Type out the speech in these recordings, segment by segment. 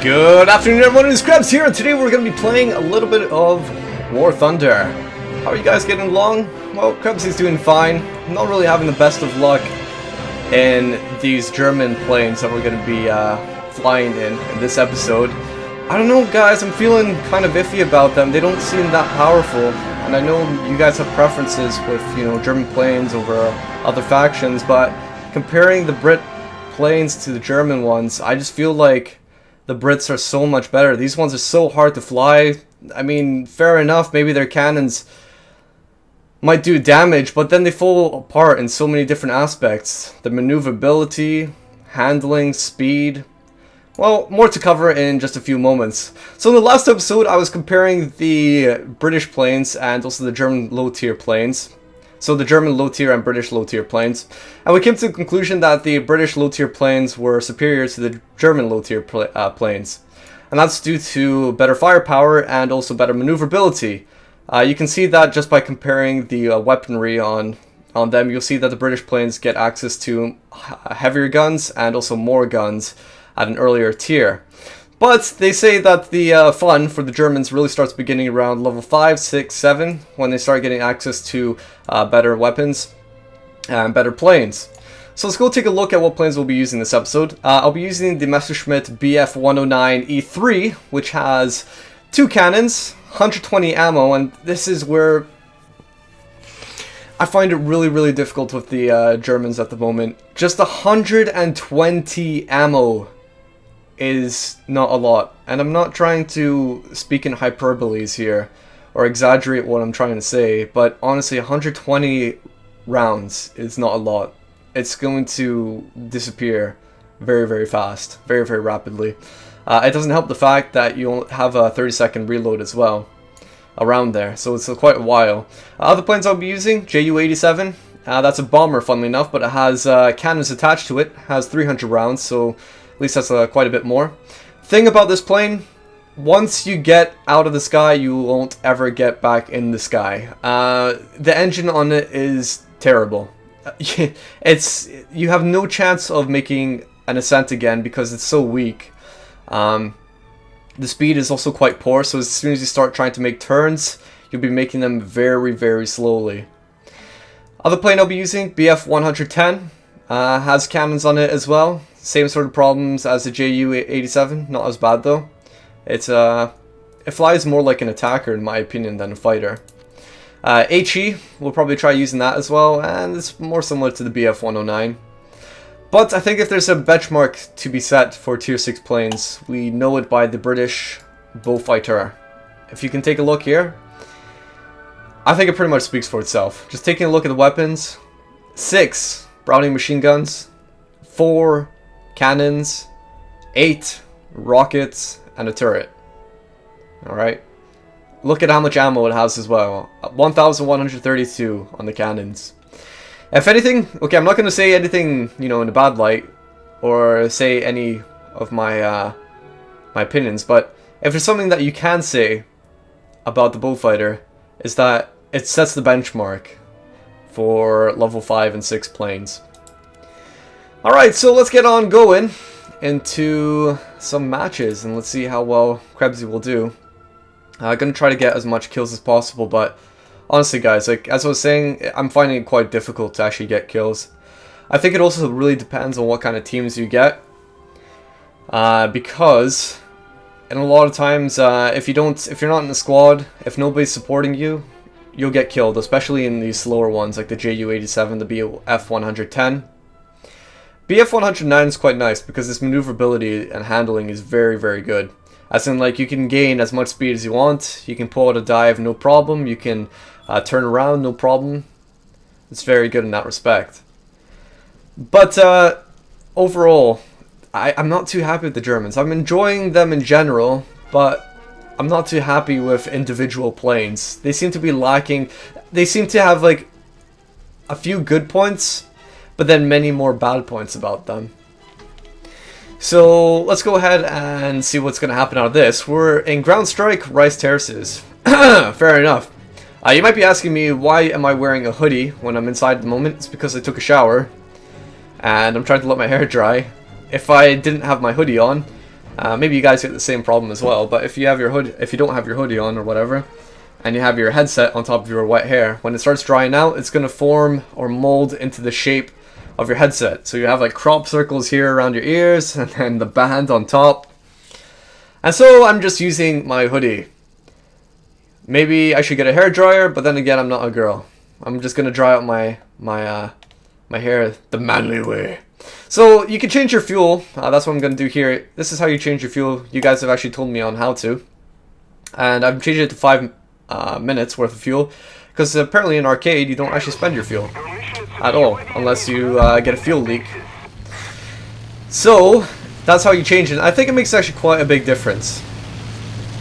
Good afternoon, everyone. It's Krebs here, and today we're going to be playing a little bit of War Thunder. How are you guys getting along? Well, Krebs is doing fine. I'm not really having the best of luck in these German planes that we're going to be flying in this episode. I don't know, guys. I'm feeling kind of iffy about them. They don't seem that powerful, and I know you guys have preferences with, German planes over other factions, but comparing the Brit planes to the German ones, I just feel like the Brits are so much better. These ones are so hard to fly. I mean, fair enough, maybe their cannons might do damage, but then they fall apart in so many different aspects. The maneuverability, handling, speed. Well, more to cover in just a few moments. So in the last episode, I was comparing the British planes and also the German low-tier planes. So the German low-tier and British low-tier planes. And we came to the conclusion that the British low-tier planes were superior to the German low-tier planes. And that's due to better firepower and also better maneuverability. You can see that just by comparing the weaponry on them. You'll see that the British planes get access to heavier guns and also more guns at an earlier tier. But they say that the fun for the Germans really starts beginning around level 5, 6, 7, when they start getting access to better weapons and better planes. So let's go take a look at what planes we'll be using this episode. I'll be using the Messerschmitt Bf 109E3, which has 2 cannons, 120 ammo, and this is where I find it really difficult with the Germans at the moment. Just 120 ammo is not a lot, and I'm not trying to speak in hyperboles here or exaggerate what I'm trying to say, but honestly 120 rounds is not a lot. It's going to disappear very fast, very rapidly. It doesn't help the fact that you have a 30-second reload as well around there, so it's quite a while. Other planes I'll be using, Ju-87. That's a bomber, funnily enough, but it has cannons attached to it. Has 300 rounds, so at least that's quite a bit more. Thing about this plane, once you get out of the sky, you won't ever get back in the sky. The engine on it is terrible. You have no chance of making an ascent again because it's so weak. The speed is also quite poor, so as soon as you start trying to make turns, you'll be making them very slowly. Other plane I'll be using, Bf 110, has cannons on it as well. Same sort of problems as the Ju-87, not as bad though. It flies more like an attacker in my opinion than a fighter. HE, we'll probably try using that as well, and it's more similar to the Bf 109. But I think if there's a benchmark to be set for tier 6 planes, we know it by the British Beaufighter. If you can take a look here, I think it pretty much speaks for itself. Just taking a look at the weapons, 6 Browning machine guns, 4 cannons, 8 rockets, and a turret. Alright. Look at how much ammo it has as well. 1,132 on the cannons. If anything, okay, I'm not going to say anything, in a bad light, or say any of my my opinions, but if there's something that you can say about the Beaufighter, is that it sets the benchmark for level 5 and 6 planes. Alright, so let's get on going into some matches, and let's see how well Krebsy will do. I'm going to try to get as much kills as possible, but honestly guys, like as I was saying, I'm finding it quite difficult to actually get kills. I think it also really depends on what kind of teams you get, because and a lot of times if you're not in a squad, if nobody's supporting you, you'll get killed, especially in these slower ones like the Ju-87, the Bf 110. Bf 109 is quite nice because its maneuverability and handling is very good. As in, like, you can gain as much speed as you want, you can pull out a dive no problem, you can turn around no problem. It's very good in that respect. But overall, I'm not too happy with the Germans. I'm enjoying them in general, but I'm not too happy with individual planes. They seem to be lacking. They seem to have like a few good points, but then many more bad points about them. So let's go ahead and see what's going to happen out of this. We're in Ground Strike, Rice Terraces. Fair enough. You might be asking me, why am I wearing a hoodie when I'm inside at the moment? It's because I took a shower and I'm trying to let my hair dry. If I didn't have my hoodie on, Maybe you guys get the same problem as well, but if you have your hood, if you don't have your hoodie on or whatever, and you have your headset on top of your wet hair, when it starts drying out, it's going to form or mold into the shape of your headset. So you have like crop circles here around your ears, and then the band on top. And so I'm just using my hoodie. Maybe I should get a hair dryer, but then again, I'm not a girl. I'm just gonna dry out my hair the manly way. So you can change your fuel. That's what I'm gonna do here. This is how you change your fuel. You guys have actually told me on how to, and I've changed it to 5 minutes worth of fuel, because apparently in arcade you don't actually spend your fuel at all unless you get a fuel leak. So that's how you change it. I think it makes actually quite a big difference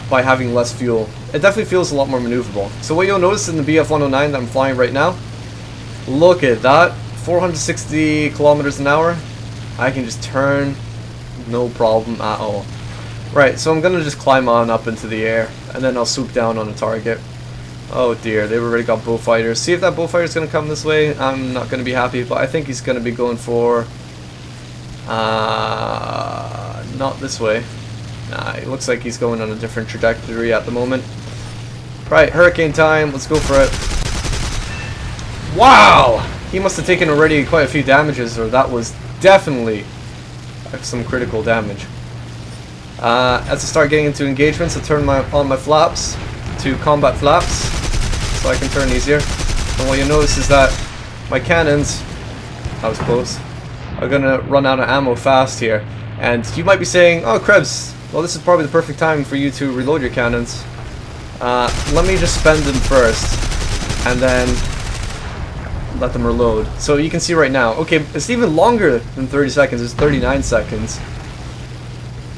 by having less fuel. It definitely feels a lot more maneuverable. So what you'll notice in the BF-109 that I'm flying right now, look at that, 460 kilometers an hour. I can just turn, no problem at all. Right, so I'm gonna just climb on up into the air, and then I'll swoop down on a target. Oh dear, they've already got bullfighters. See if that bullfighter's gonna come this way. I'm not gonna be happy, but I think he's gonna be going for not this way. Nah, it looks like he's going on a different trajectory at the moment. Right, hurricane time, let's go for it. Wow! He must have taken already quite a few damages, or that was definitely some critical damage. As I start getting into engagements, I turn on my flaps to combat flaps, so I can turn easier. And what you'll notice is that my cannons, that was close, are gonna run out of ammo fast here. And you might be saying, oh Krebs, well this is probably the perfect time for you to reload your cannons. Let me just spend them first, and then let them reload. So you can see right now, okay, it's even longer than 30 seconds, it's 39 seconds.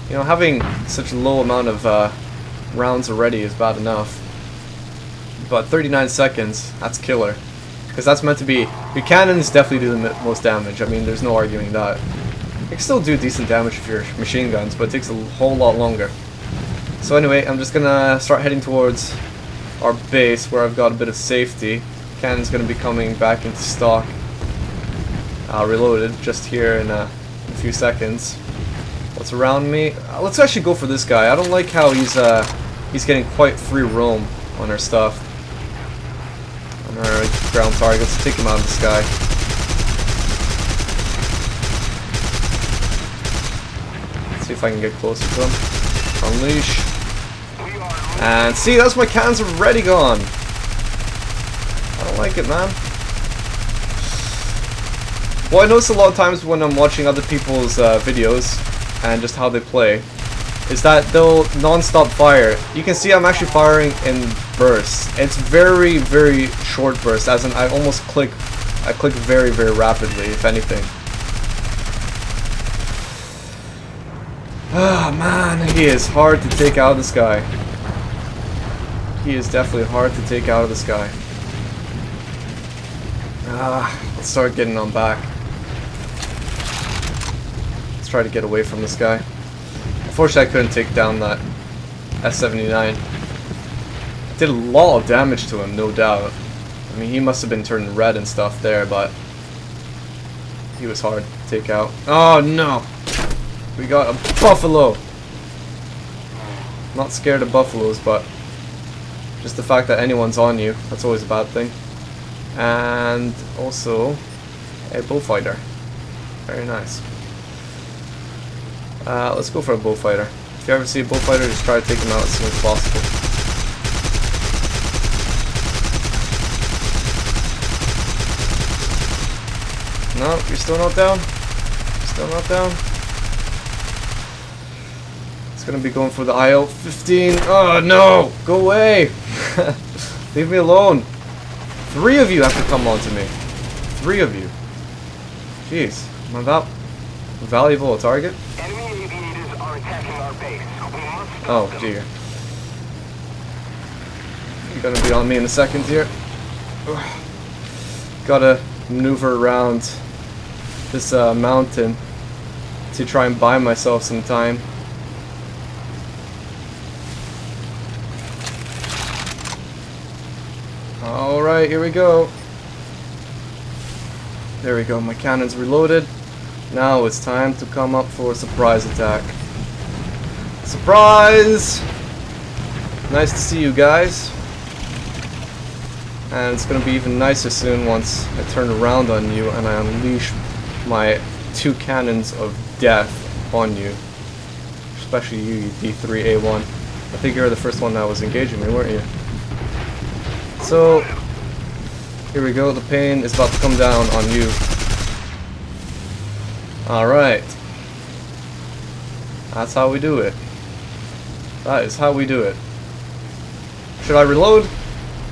You know, having such a low amount of rounds already is bad enough. But 39 seconds, that's killer. Because that's meant to be, your cannons definitely do the most damage. I mean, there's no arguing that. You can still do decent damage with your machine guns, but it takes a whole lot longer. So anyway, I'm just gonna start heading towards our base where I've got a bit of safety. Cannon's gonna be coming back into stock. Reloaded just here in a few seconds. What's around me? Let's actually go for this guy. I don't like how he's getting quite free roam on our stuff. On our ground targets. Take him out of the sky. Let's see if I can get closer to him. Unleash. And see, that's my cannons already gone. I don't like it, man. Well, I notice a lot of times when I'm watching other people's videos and just how they play, is that they'll non-stop fire. You can see I'm actually firing in bursts. It's very, very short bursts, as in I click very, very rapidly, if anything. Ah, man, he is hard to take out of the sky. He is definitely hard to take out of the sky. Let's start getting on back. Let's try to get away from this guy. Unfortunately, I couldn't take down that S-79. Did a lot of damage to him, no doubt. I mean, he must have been turning red and stuff there, but he was hard to take out. Oh no! We got a buffalo! Not scared of buffaloes, but just the fact that anyone's on you, that's always a bad thing. And also a bullfighter. Very nice. Let's go for a bullfighter. If you ever see a bullfighter, just try to take him out as soon as possible. No, you're still not down? Still not down? It's gonna be going for the IL-15. Oh no! Go away! Leave me alone! 3 of you have to come on to me. 3 of you. Jeez, am I that valuable a target? Enemy aviators are attacking our base. We must stop Oh them. dear. You're gonna be on me in a second here. Ugh. Gotta maneuver around this mountain to try and buy myself some time. Alright, here we go. There we go, my cannon's reloaded. Now it's time to come up for a surprise attack. Surprise! Nice to see you guys. And it's gonna be even nicer soon once I turn around on you and I unleash my 2 cannons of death on you. Especially you, you D3A1. I think you were the first one that was engaging me, weren't you? So, here we go, the pain is about to come down on you. Alright. That's how we do it. That is how we do it. Should I reload?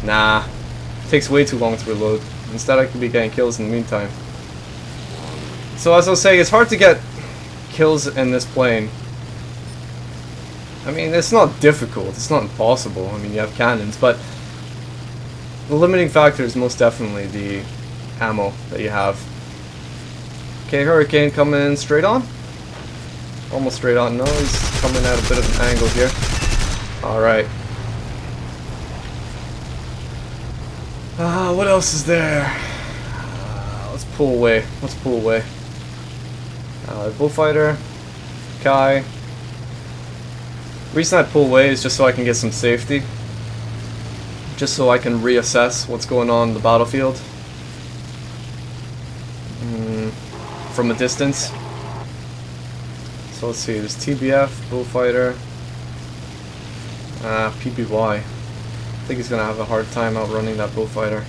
Nah. It takes way too long to reload. Instead I could be getting kills in the meantime. So as I was saying, it's hard to get kills in this plane. I mean, it's not difficult, it's not impossible. I mean, you have cannons, but the limiting factor is most definitely the ammo that you have. Okay, Hurricane coming straight on. Almost straight on. No, he's coming at a bit of an angle here. Alright. What else is there? Let's pull away. Let's pull away. Bullfighter. Kai. The reason I pull away is just so I can get some safety. Just so I can reassess what's going on in the battlefield. From a distance. So let's see, there's TBF, Bullfighter, PBY. I think he's gonna have a hard time outrunning that Bullfighter.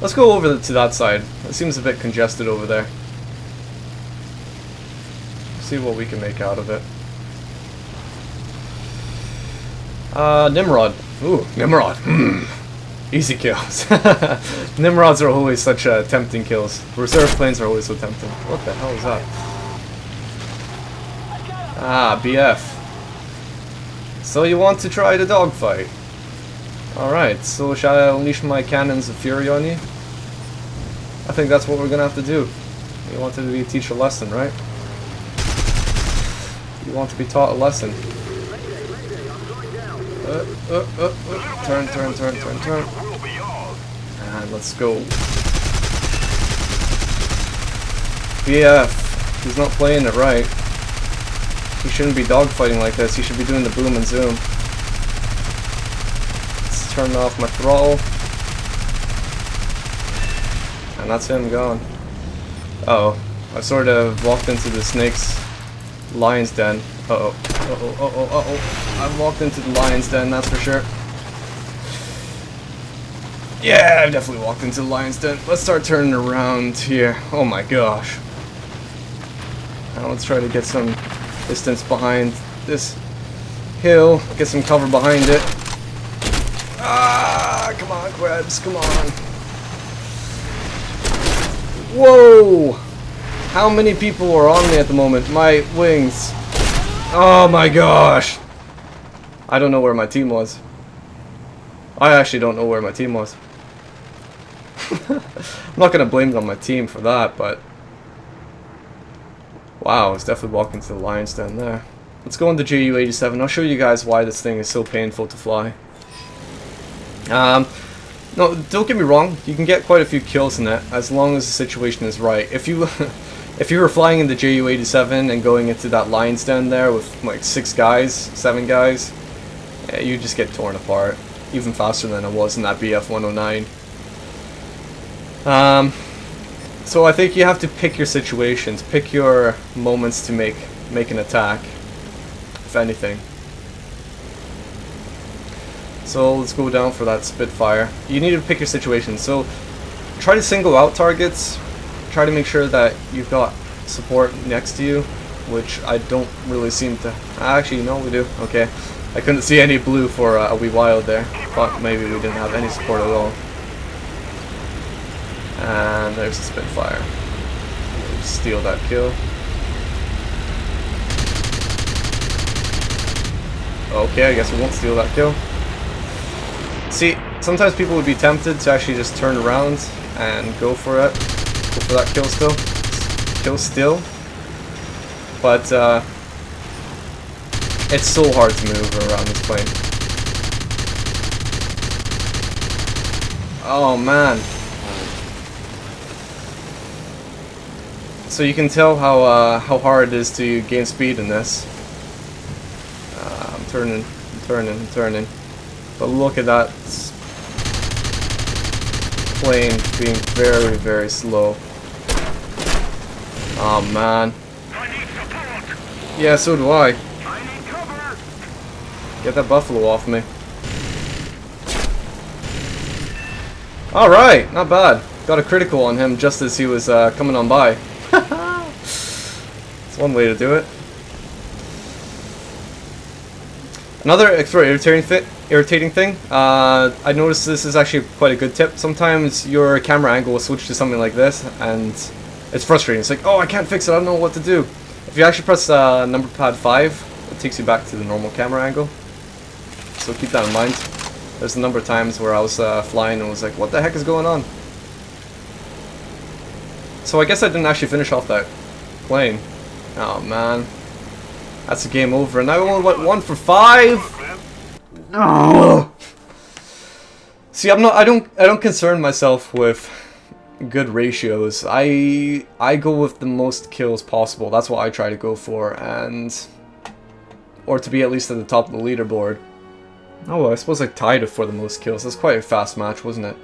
Let's go over to that side. It seems a bit congested over there. See what we can make out of it. Nimrod. Ooh, Nimrod. Easy kills. Nimrods are always such tempting kills. Reserve planes are always so tempting. What the hell is that? Ah, BF. So you want to try the dogfight? Alright, so shall I unleash my cannons of fury on you? I think that's what we're gonna have to do. You want to teach a lesson, right? You want to be taught a lesson. Turn. And let's go. BF, he's not playing it right. He shouldn't be dogfighting like this. He should be doing the boom and zoom. Let's turn off my throttle. And that's him gone. Uh-oh. I sort of walked into the snake's lion's den. Uh-oh. I've walked into the lion's den, that's for sure. Yeah, I've definitely walked into the lion's den. Let's start turning around here. Oh my gosh. Now let's try to get some distance behind this hill. Get some cover behind it. Ah, come on, Krebs, come on. Whoa! How many people are on me at the moment? My wings. Oh my gosh. I don't know where my team was. I actually don't know where my team was. I'm not gonna blame it on my team for that, but wow, it's definitely walking to the lion's den there. Let's go into JU-87. I'll show you guys why this thing is so painful to fly. No, don't get me wrong. You can get quite a few kills in it as long as the situation is right. If you if you were flying in the JU-87 and going into that lion's den there with like 6 guys, 7 guys, yeah, you just get torn apart even faster than I was in that BF-109. So I think you have to pick your situations, pick your moments to make an attack, if anything. So let's go down for that Spitfire. You need to pick your situation. So try to single out targets. Try to make sure that you've got support next to you, which I don't really seem to. Actually, no, we do. Okay, I couldn't see any blue for a wee while there. Thought maybe we didn't have any support at all. And there's a Spitfire. Steal that kill. Okay, I guess we won't steal that kill. See, sometimes people would be tempted to actually just turn around and go for it. Go for that kill still. But it's so hard to move around this plane. Oh man. So you can tell how hard it is to gain speed in this. I'm turning. But look at that plane being very, very slow. Oh man. I need support. Yeah, so do I. I need cover. Get that buffalo off me. Alright, not bad. Got a critical on him just as he was coming on by. That's one way to do it. Another extra irritating thing, I noticed this is actually quite a good tip. Sometimes your camera angle will switch to something like this, and it's frustrating. It's like, oh, I can't fix it, I don't know what to do. If you actually press number pad 5, it takes you back to the normal camera angle. So keep that in mind. There's a number of times where I was flying and was like, what the heck is going on? So I guess I didn't actually finish off that plane. Oh man. That's a game over, and I only went 1 for 5. No. See, I don't concern myself with good ratios. I go with the most kills possible. That's what I try to go for, or to be at least at the top of the leaderboard. Oh, well, I suppose I tied it for the most kills. That's quite a fast match, wasn't it?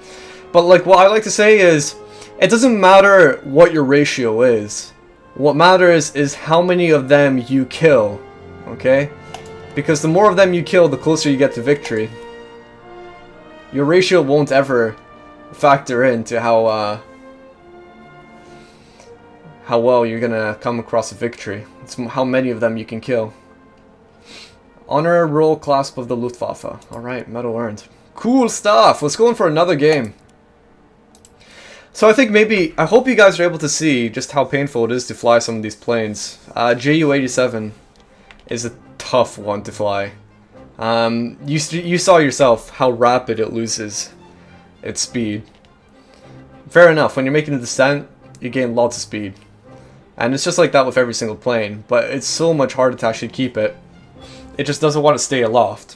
But like, what I like to say is, it doesn't matter what your ratio is. What matters is how many of them you kill, okay? Because the more of them you kill, the closer you get to victory. Your ratio won't ever factor into how well you're gonna come across a victory. It's how many of them you can kill. Honor roll clasp of the Luftwaffe. Alright, medal earned. Cool stuff! Let's go in for another game. So I think I hope you guys are able to see just how painful it is to fly some of these planes. Ju-87 is a tough one to fly. You saw yourself how rapid it loses its speed. Fair enough, when you're making a descent, you gain lots of speed. And it's just like that with every single plane, but it's so much harder to actually keep it. It just doesn't want to stay aloft.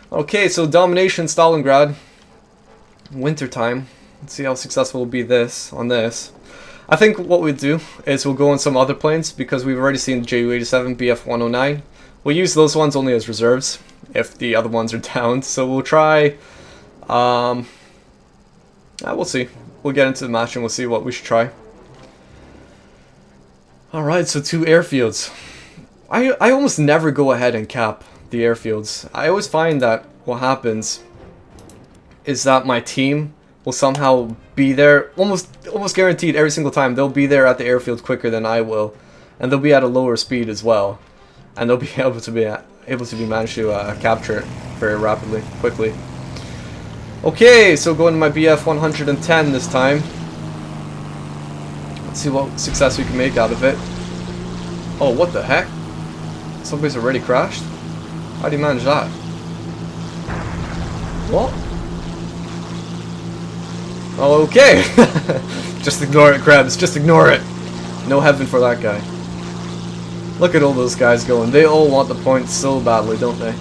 Okay, so domination Stalingrad. Wintertime. Let's see how successful we'll be on this. I think what we'll do is we'll go on some other planes because we've already seen the Ju-87, Bf-109. We'll use those ones only as reserves if the other ones are down. So we'll try... we'll see. We'll get into the match and we'll see what we should try. Alright, so 2 airfields. I almost never go ahead and cap the airfields. I always find that what happens is that my team will somehow be there, almost guaranteed every single time. They'll be there at the airfield quicker than I will, and they'll be at a lower speed as well, and they'll be able to managed to capture it very quickly. Okay, so going to my Bf-110 this time. Let's see what success we can make out of it. Oh, what the heck? Somebody's already crashed? How do you manage that? What? Oh, okay. Just ignore it, Krebs. Just ignore it. No heaven for that guy. Look at all those guys going. They all want the points so badly, don't they?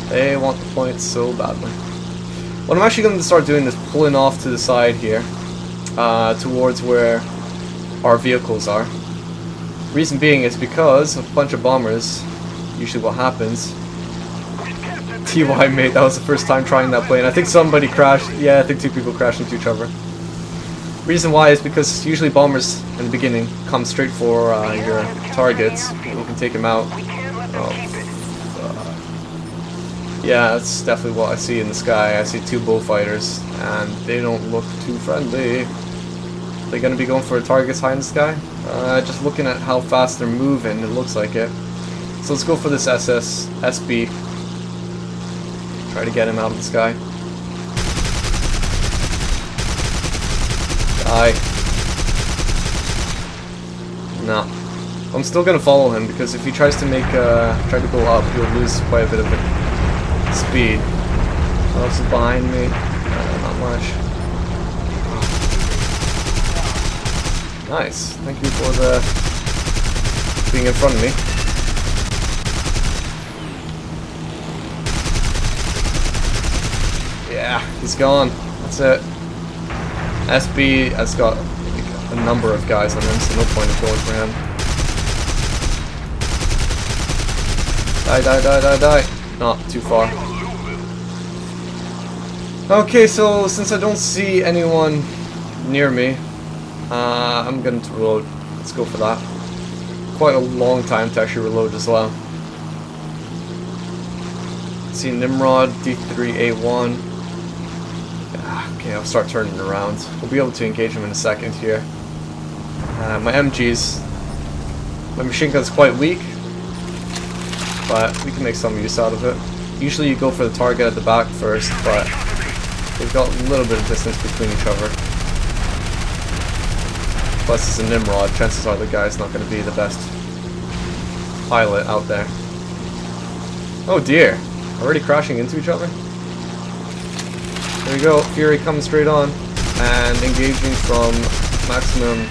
They want the points so badly. What I'm actually going to start doing is pulling off to the side here, towards where our vehicles are. Reason being is because a bunch of bombers, usually what happens. TY mate, that was the first time trying that plane. I think somebody crashed. Yeah, I think 2 people crashed into each other. Reason why is because usually bombers in the beginning come straight for your targets. You can take them out. Yeah, that's definitely what I see in the sky. I see 2 bullfighters, and they don't look too friendly. They're gonna be going for targets high in the sky. Just looking at how fast they're moving, it looks like it. So let's go for this SB. Try to get him out of the sky. Die. No. I'm still gonna follow him because if he tries to try to go up, he'll lose quite a bit of speed. What else is behind me? Not much. Nice. Thank you for being in front of me. Yeah, he's gone. That's it. SB has got a number of guys on him, so no point in going for him. Die. Not too far. Okay, so since I don't see anyone near me, I'm going to reload. Let's go for that. Quite a long time to actually reload as well. Let's see, Nimrod, D3A1. Okay, I'll start turning around. We'll be able to engage him in a second here. My MG's... My machine gun's quite weak, but we can make some use out of it. Usually you go for the target at the back first, but they've got a little bit of distance between each other. Plus it's a Nimrod, chances are the guy's not going to be the best pilot out there. Oh dear, already crashing into each other? There we go, Fury coming straight on and engaging from maximum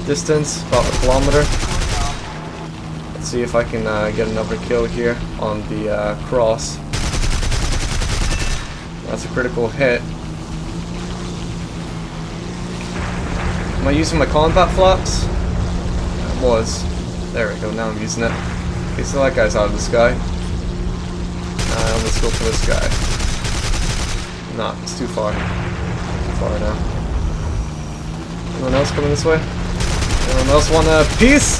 distance, about a kilometer. Let's see if I can get another kill here on the cross. That's a critical hit. Am I using my combat flaps? I was. There we go, now I'm using it. Okay, so that guy's out of the sky. Let's go for this guy. Nah, it's too far. Too far now. Anyone else coming this way? Anyone else want a piece?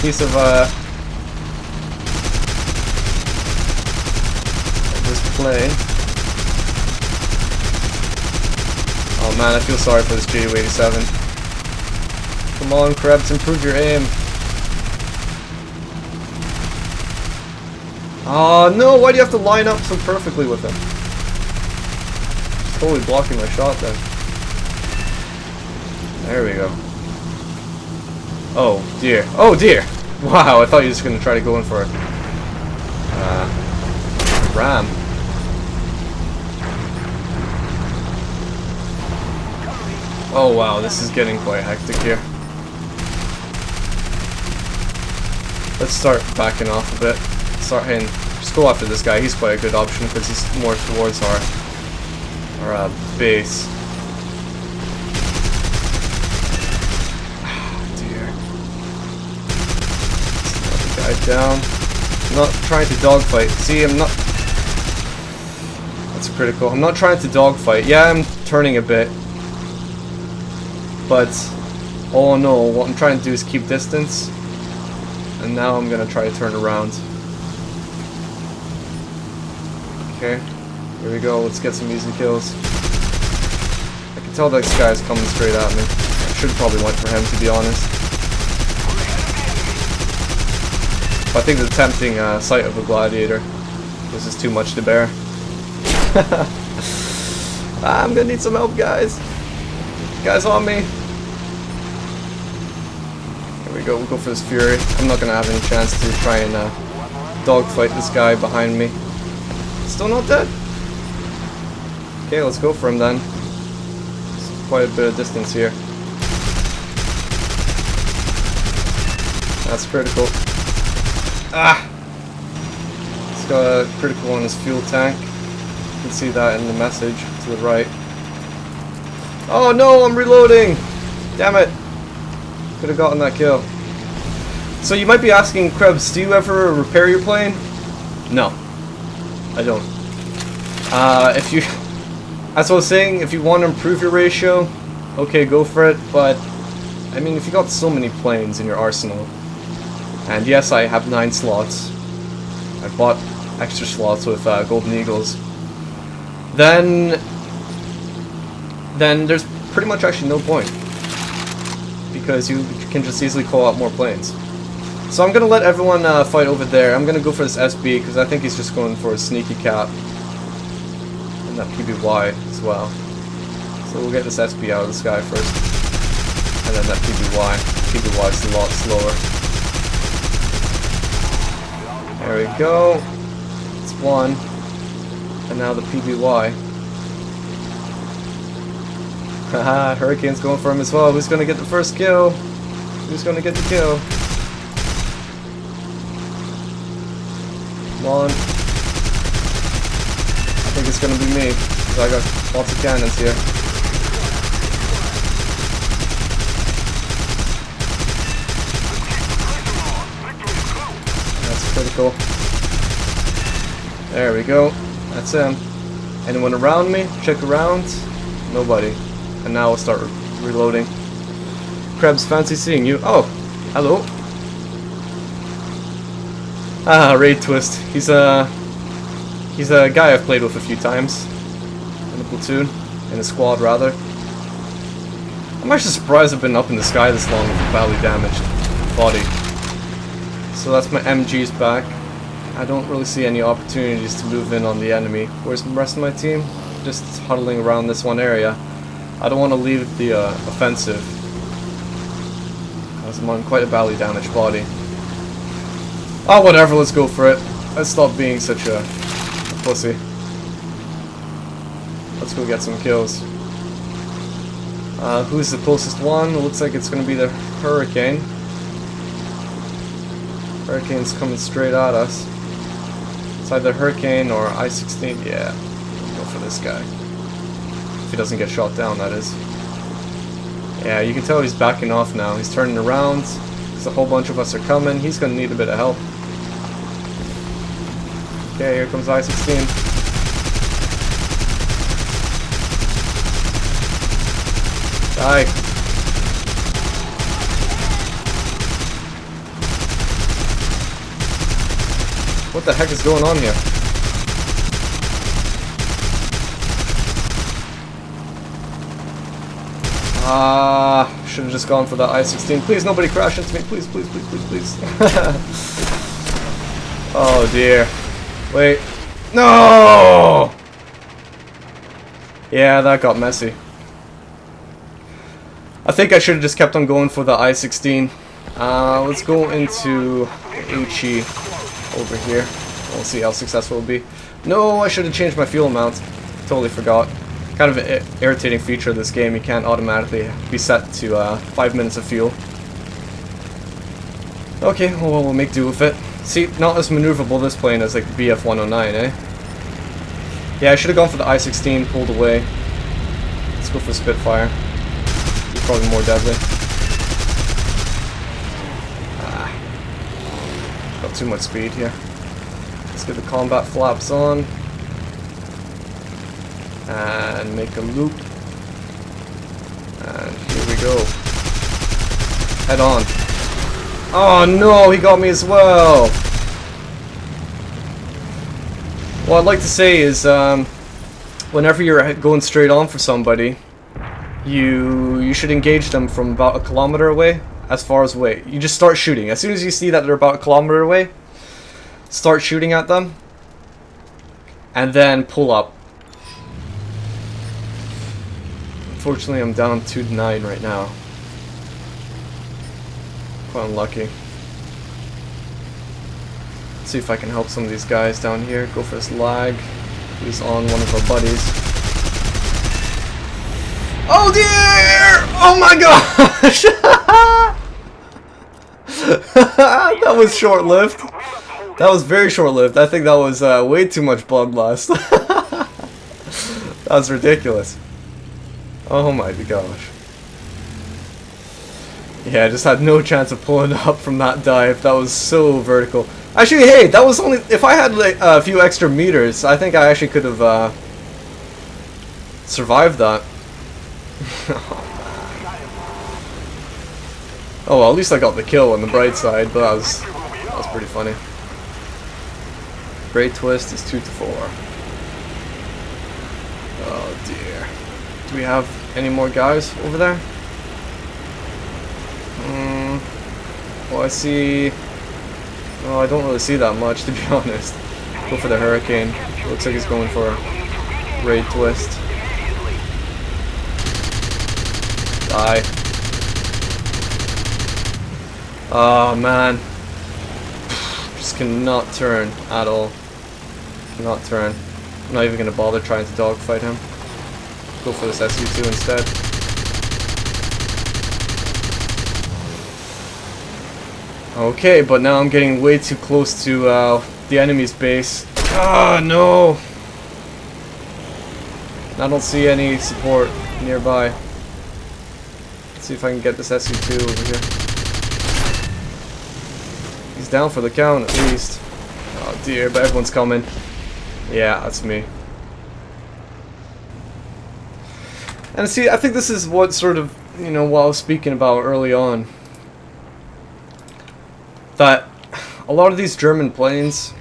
Piece of this play. Oh man, I feel sorry for this Ju-87. Come on, Krebs, improve your aim. Oh no, why do you have to line up so perfectly with him? Just totally blocking my shot then. There we go. Oh dear. Oh dear! Wow, I thought you were just going to try to go in for it. Ram. Oh wow, this is getting quite hectic here. Let's start backing off a bit. Start hitting. Just go after this guy. He's quite a good option because he's more towards our base. Dear. Another guy down. I'm not trying to dogfight. See, I'm not. That's critical. I'm not trying to dogfight. Yeah, I'm turning a bit. But all in all, what I'm trying to do is keep distance. And now I'm gonna try to turn around. Okay, here we go, let's get some easy kills. I can tell this guy's coming straight at me. I should probably went for him, to be honest. But I think the tempting sight of a gladiator. This is too much to bear. I'm gonna need some help, guys. Guys on me. Here we go, we'll go for this Fury. I'm not gonna have any chance to try and dogfight this guy behind me. Still not dead? Okay, let's go for him then. It's quite a bit of distance here. That's critical. Ah! He's got a critical on his fuel tank. You can see that in the message to the right. Oh no, I'm reloading! Damn it! Could have gotten that kill. So you might be asking, Krebs, do you ever repair your plane? No. I don't. If you, as I was saying, if you want to improve your ratio, okay, go for it. But I mean, if you got so many planes in your arsenal, and yes, I have 9 slots. I bought extra slots with Golden Eagles. Then there's pretty much actually no point because you can just easily call out more planes. So I'm gonna let everyone fight over there. I'm gonna go for this SB because I think he's just going for a sneaky cap. And that PBY as well. So we'll get this SB out of the sky first. And then that PBY. PBY is a lot slower. There we go. It's 1. And now the PBY. Haha, Hurricane's going for him as well. Who's gonna get the first kill? Who's gonna get the kill? Come on. I think it's gonna be me, because I got lots of cannons here. vertical. There we go. That's him. Anyone around me? Check around. Nobody. And now we'll start reloading. Krebs, fancy seeing you. Oh, hello. Ah, Raid Twist. He's a guy I've played with a few times in the platoon, in the squad rather. I'm actually surprised I've been up in the sky this long with a badly damaged body. So that's my MG's back. I don't really see any opportunities to move in on the enemy. Where's the rest of my team? Just huddling around this one area. I don't want to leave the offensive, as I'm on quite a badly damaged body. Oh, whatever, let's go for it. Let's stop being such a pussy. Let's go get some kills. Who's the closest one? It looks like it's going to be the Hurricane. Hurricane's coming straight at us. It's either Hurricane or I-16. Yeah, go for this guy. If he doesn't get shot down, that is. Yeah, you can tell he's backing off now. He's turning around. Because a whole bunch of us are coming. He's going to need a bit of help. Okay, here comes I-16. Die. What the heck is going on here? Should have just gone for that I-16. Please, nobody crash into me. Please, please, please, please, please. Oh dear. Wait. No! Yeah, that got messy. I think I should have just kept on going for the I-16. Let's go into HE over here. We'll see how successful it'll be. No, I should have changed my fuel amount. Totally forgot. Kind of an irritating feature of this game. You can't automatically be set to 5 minutes of fuel. Okay, well, we'll make do with it. See, not as maneuverable this plane as like the BF-109, eh? Yeah, I should have gone for the I-16, pulled away. Let's go for the Spitfire. He's probably more deadly. Got too much speed here. Let's get the combat flaps on. And make a loop. And here we go. Head on. Oh no, he got me as well! What I'd like to say is, whenever you're going straight on for somebody, you should engage them from about 1 kilometer away, as far as away. You just start shooting. As soon as you see that they're about 1 kilometer away, start shooting at them, and then pull up. Unfortunately, I'm down 2-9 right now. Quite unlucky. Let's see if I can help some of these guys down here. Go for this lag. He's on one of our buddies. Oh dear! Oh my gosh! That was short-lived. That was very short-lived. I think that was way too much bloodlust. That was ridiculous. Oh my gosh. Yeah, I just had no chance of pulling up from that dive. That was so vertical. Actually, hey, that was only... If I had like a few extra meters, I think I actually could have survived that. Oh well, at least I got the kill on the bright side, but that was pretty funny. Great twist is 2-4. Oh dear. Do we have any more guys over there? Well, I see... Oh, I don't really see that much, to be honest. Go for the Hurricane. Looks like he's going for a raid twist. Die. Oh, man. Just cannot turn at all. Cannot turn. I'm not even going to bother trying to dogfight him. Go for this SU-2 instead. Okay, but now I'm getting way too close to the enemy's base. Ah, no! I don't see any support nearby. Let's see if I can get this SU-2 over here. He's down for the count, at least. Oh dear, but everyone's coming. Yeah, that's me. And see, I think this is what sort of, you know, what I was speaking about early on. That a lot of these German planes,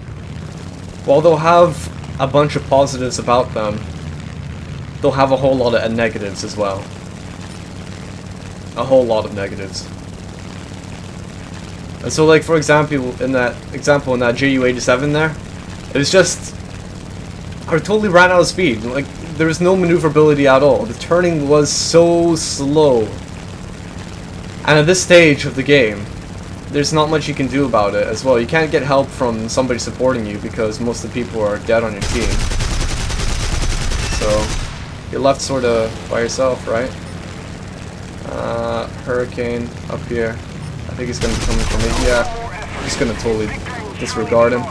while they'll have a bunch of positives about them, they'll have a whole lot of negatives as well. A whole lot of negatives. And so, like, for example, in that JU-87 there, it was just, I totally ran out of speed. Like, there was no maneuverability at all. The turning was so slow. And at this stage of the game, there's not much you can do about it as well. You can't get help from somebody supporting you because most of the people are dead on your team. So, you're left sort of by yourself, right? Hurricane up here. I think he's going to be coming for me. Yeah, I'm just going to totally disregard him.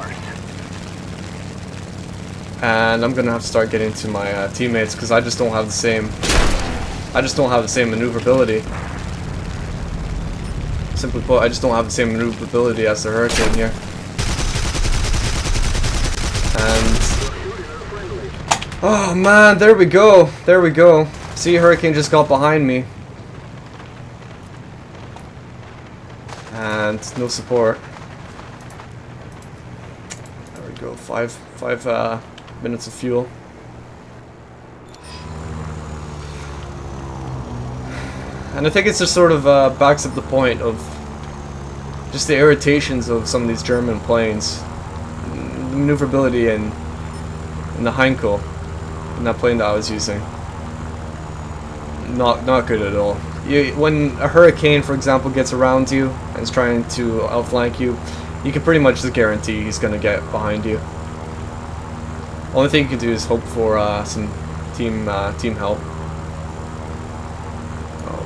And I'm going to have to start getting to my teammates because I just don't have the same... maneuverability. Simply put, I just don't have the same maneuverability as the Hurricane here. And... oh man, there we go. There we go. See, Hurricane just got behind me. And no support. There we go. Five minutes of fuel. And I think it's just sort of backs up the point of just the irritations of some of these German planes. The maneuverability in the Heinkel, in that plane that I was using. Not good at all. When a Hurricane, for example, gets around you and is trying to outflank you, you can pretty much just guarantee he's going to get behind you. Only thing you can do is hope for some team help. Oh,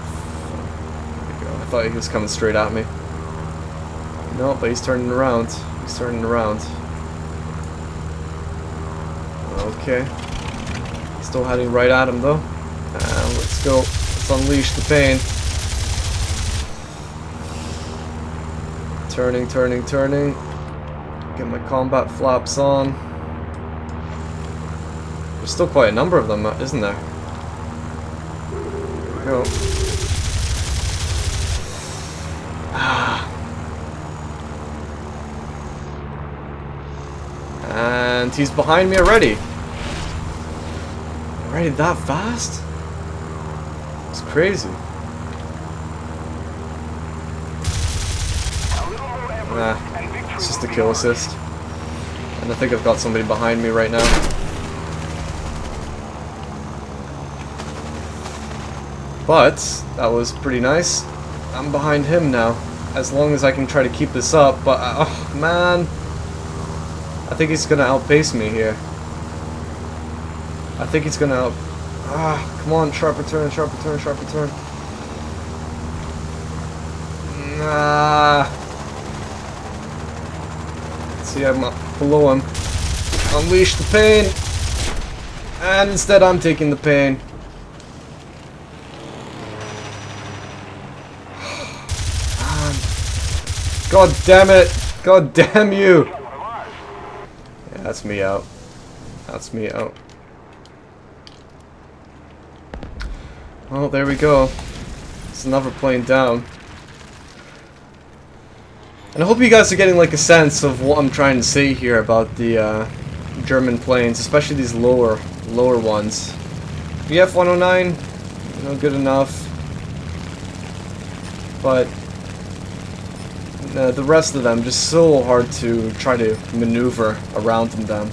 there we go. I thought he was coming straight at me. No, but he's turning around. He's turning around. Okay. Still heading right at him though. Let's go. Let's unleash the pain. Turning, turning, turning. Get my combat flaps on. There's still quite a number of them, isn't there? There we go. And he's behind me already. Already that fast? It's crazy. Nah, it's just a kill assist. And I think I've got somebody behind me right now. But, that was pretty nice. I'm behind him now. As long as I can try to keep this up, but, oh man. I think he's gonna outpace me here. I think he's gonna come on, sharp return, sharp return, sharp return. Nah. See, I'm below him. Unleash the pain. And instead I'm taking the pain. God damn it! God damn you! Yeah, that's me out. That's me out. Well, there we go. It's another plane down. And I hope you guys are getting like a sense of what I'm trying to say here about the German planes, especially these lower ones. The F-109, you know, good enough. But the rest of them just so hard to try to maneuver around in them.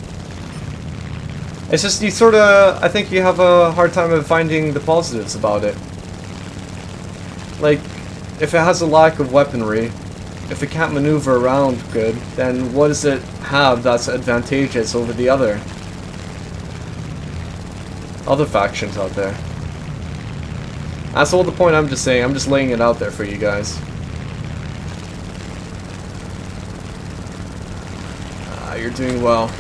It's just you sort of, I think you have a hard time of finding the positives about it. Like, if it has a lack of weaponry, if it can't maneuver around good, then what does it have that's advantageous over the other factions out there? That's all the point I'm just saying. I'm just laying it out there for you guys. You're doing well.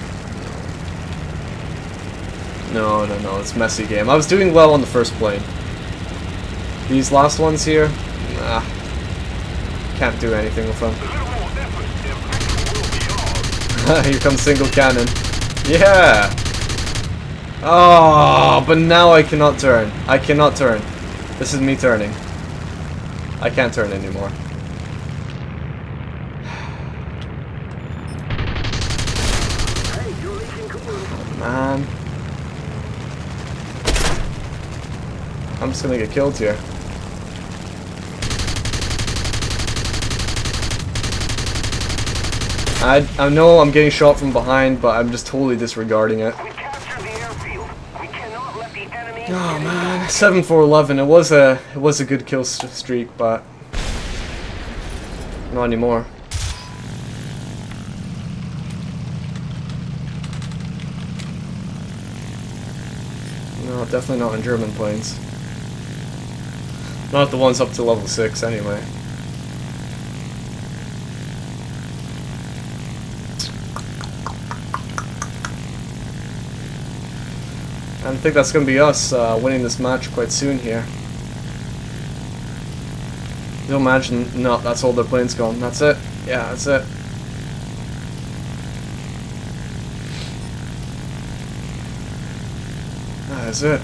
No, it's a messy game. I was doing well on the first plane. These last ones here, can't do anything with them. Here comes single cannon. Yeah! Oh, but now I cannot turn. I cannot turn. This is me turning. I can't turn anymore. Oh, man. I'm just gonna get killed here. I know I'm getting shot from behind, but I'm just totally disregarding it. We captured the airfield. We cannot let the enemy. Oh man, 7-4-11. It was a good kill streak, but not anymore. No, definitely not in German planes. Not the ones up to level 6, anyway. I think that's going to be us winning this match quite soon here. You'll imagine, no, that's all their planes gone. That's it. Yeah, that's it. That is it.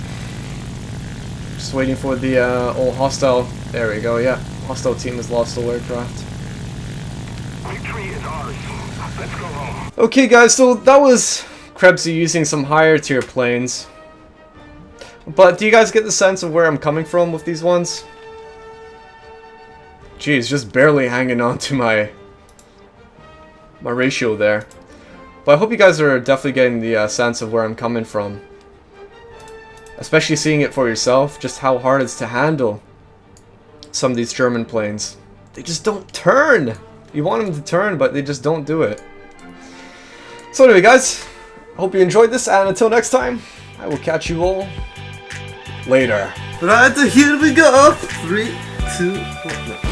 Just waiting for the all hostile. There we go. Yeah, hostile team has lost all aircraft. Victory is ours. Let's go home. Okay, guys. So that was Krebs using some higher tier planes. But do you guys get the sense of where I'm coming from with these ones? Geez, just barely hanging on to my ratio there. But I hope you guys are definitely getting the sense of where I'm coming from. Especially seeing it for yourself, just how hard it's to handle some of these German planes. They just don't turn! You want them to turn, but they just don't do it. So anyway, guys, I hope you enjoyed this, and until next time, I will catch you all later. Right, here we go. 3, 2, 1.